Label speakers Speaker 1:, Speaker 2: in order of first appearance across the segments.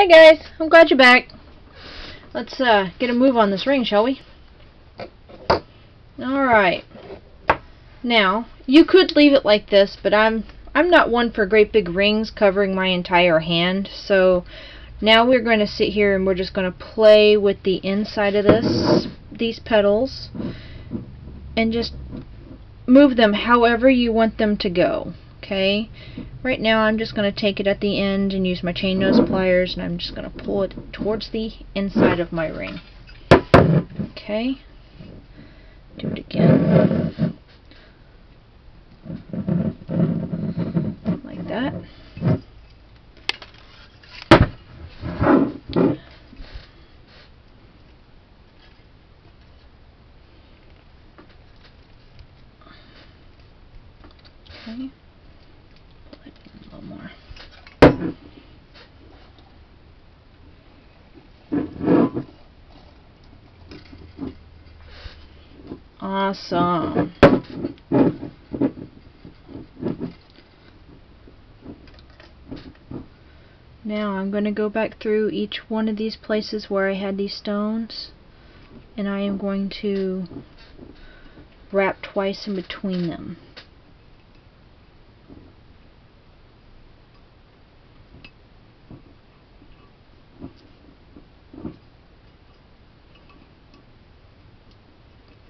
Speaker 1: Hi guys, I'm glad you're back. Let's get a move on this ring, shall we? Alright. Now, you could leave it like this, but I'm not one for great big rings covering my entire hand, so now we're going to sit here and we're just going to play with the inside of these petals, and just move them however you want them to go. Okay, right now I'm just going to take it at the end and use my chain nose pliers, and I'm just going to pull it towards the inside of my ring. Okay, do it again, like that. Okay. A little more. Awesome. Now I'm going to go back through each one of these places where I had these stones, and I am going to wrap twice in between them.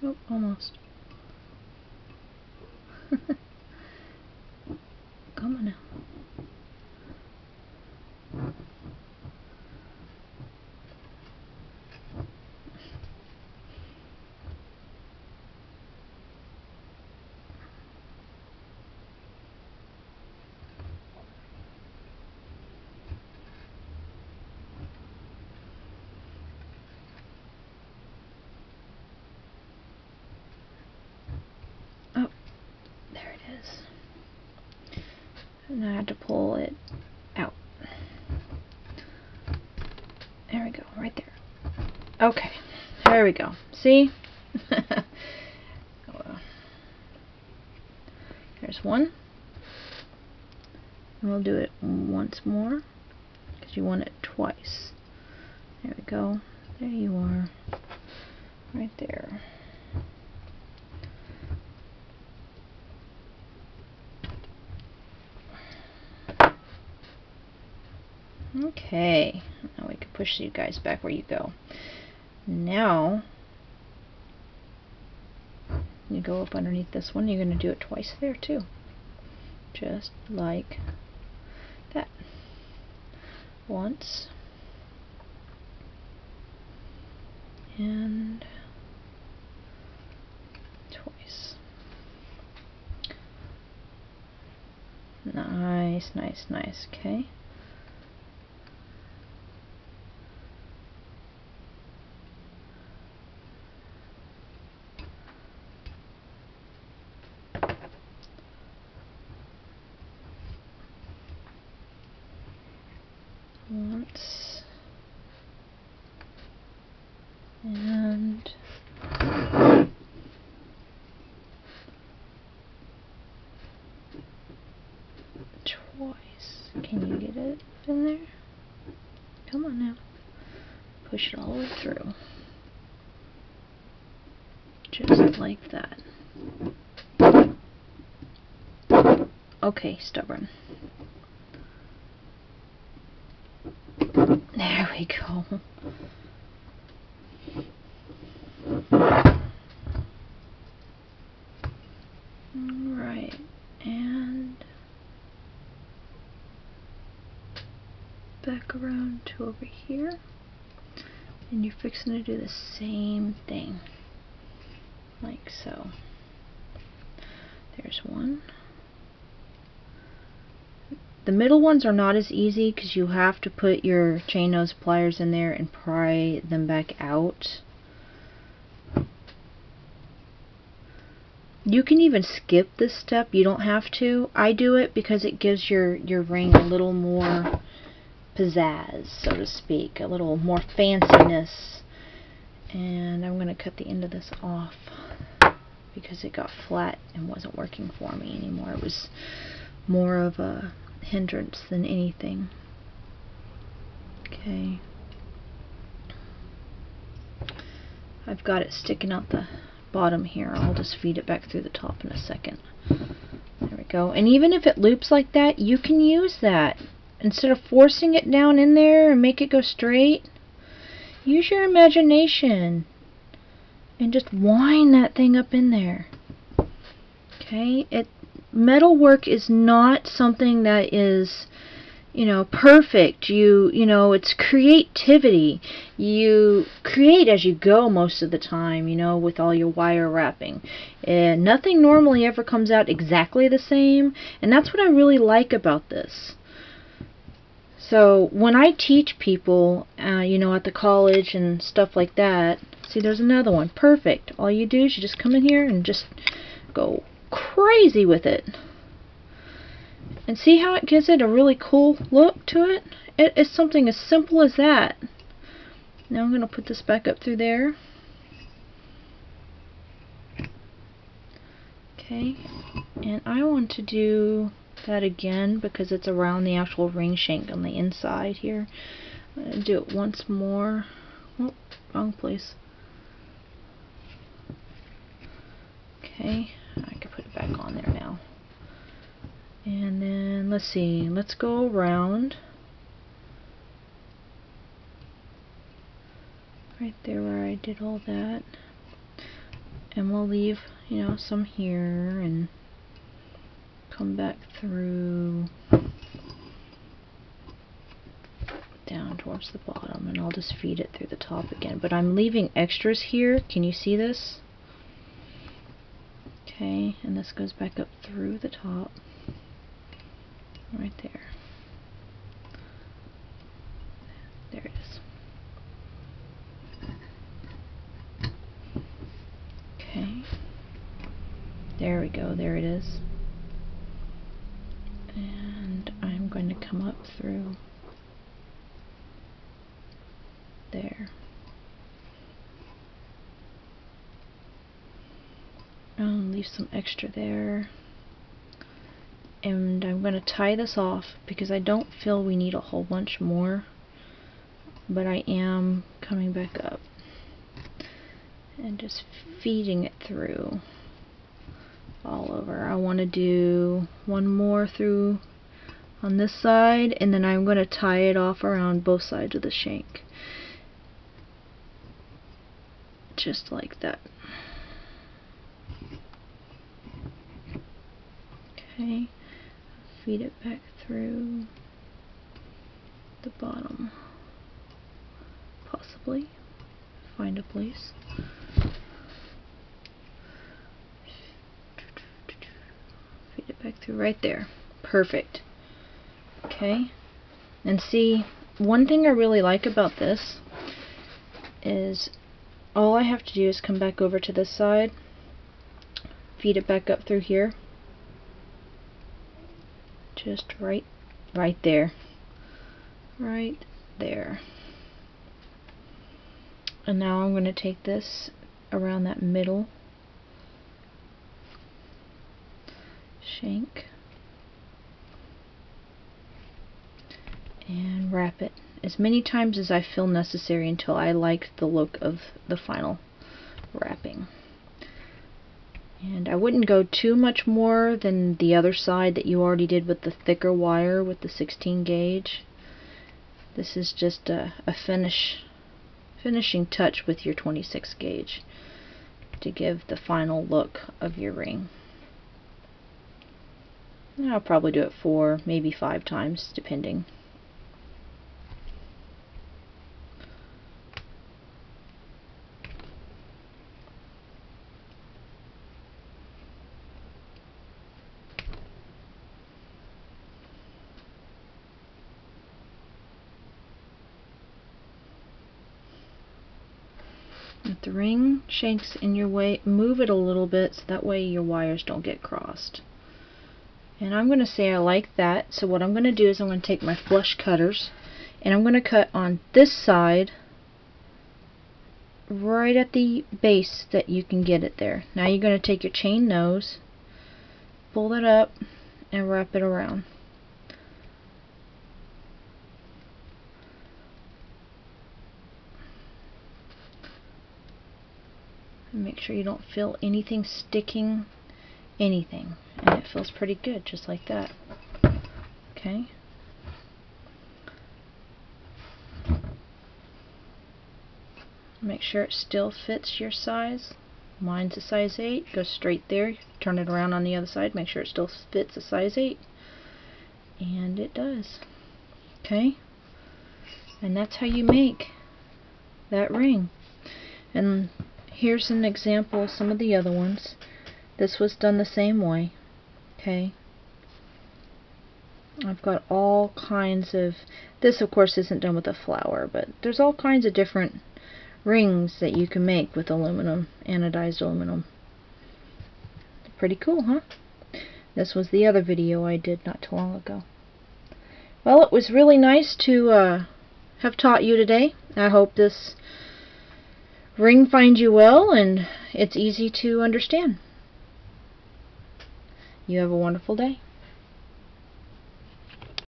Speaker 1: Oh, almost. Come on now. Oh, there it is. And I have to pull it out. There we go, right there. Okay, there we go. See? There's one. And we'll do it once more, because you want it twice. There we go. There you are. Right there. Okay. Now we can push you guys back where you go. Now, you go up underneath this one. You're going to do it twice there too. Just like that. Once. And twice. Nice, nice, nice. Okay. Once. And twice. Can you get it in there? Come on now. Push it all the way through. Just like that. Okay, stubborn. There we go. Alright, and back around to over here, and you're fixing to do the same thing, like so. There's one. The middle ones are not as easy because you have to put your chain nose pliers in there and pry them back out. You can even skip this step. You don't have to. I do it because it gives your ring a little more pizzazz, so to speak, a little more fanciness. And I'm going to cut the end of this off because it got flat and wasn't working for me anymore. It was more of a hindrance than anything. Okay. Okay. I've got it sticking out the bottom here. I'll just feed it back through the top in a second. There we go. And even if it loops like that, you can use that. Instead of forcing it down in there and make it go straight, use your imagination and just wind that thing up in there. Okay? Metal work is not something that is, you know, perfect. You know, it's creativity. You create as you go most of the time, you know, with all your wire wrapping. And nothing normally ever comes out exactly the same, and that's what I really like about this. So when I teach people, you know, at the college and stuff like that, see, there's another one. Perfect. All you do is you just come in here and just go crazy with it. And see how it gives it a really cool look to it? It's something as simple as that. Now I'm going to put this back up through there. Okay, and I want to do that again because it's around the actual ring shank on the inside here. I'm going to do it once more. Oh, wrong place. Okay, I can put it back on there now. And then let's see, let's go around right there where I did all that, and we'll leave, you know, some here and come back through down towards the bottom, and I'll just feed it through the top again. But I'm leaving extras here. Can you see this? Okay, and this goes back up through the top. Right there. There it is. Okay. There we go. There it is. And I'm going to come up through there. Leave some extra there. And I'm going to tie this off because I don't feel we need a whole bunch more, but I am coming back up and just feeding it through all over. I want to do one more through on this side, and then I'm going to tie it off around both sides of the shank, just like that. Okay. Feed it back through the bottom, possibly. Find a place. Feed it back through right there. Perfect. Okay. And see, one thing I really like about this is all I have to do is come back over to this side, feed it back up through here. Just right there. Right there. And now I'm going to take this around that middle shank and wrap it as many times as I feel necessary until I like the look of the final wrapping. And I wouldn't go too much more than the other side that you already did with the thicker wire with the 16 gauge. This is just a finishing touch with your 26 gauge to give the final look of your ring. And I'll probably do it 4, maybe 5 times, depending. If the ring shanks in your way, move it a little bit so that way your wires don't get crossed. And I'm going to say I like that, so what I'm going to do is I'm going to take my flush cutters and I'm going to cut on this side right at the base that you can get it there. Now you're going to take your chain nose, pull that up and wrap it around. Make sure you don't feel anything sticking, anything. And it feels pretty good, just like that. Okay. Make sure it still fits your size. Mine's a size 8. Go straight there. Turn it around on the other side. Make sure it still fits a size 8. And it does. Okay. And that's how you make that ring. And here's an example of some of the other ones. This was done the same way. Okay. I've got all kinds of... This, of course, isn't done with a flower, but there's all kinds of different rings that you can make with aluminum, anodized aluminum. Pretty cool, huh? This was the other video I did not too long ago. Well, it was really nice to have taught you today. I hope this ring finds you well and it's easy to understand. You have a wonderful day.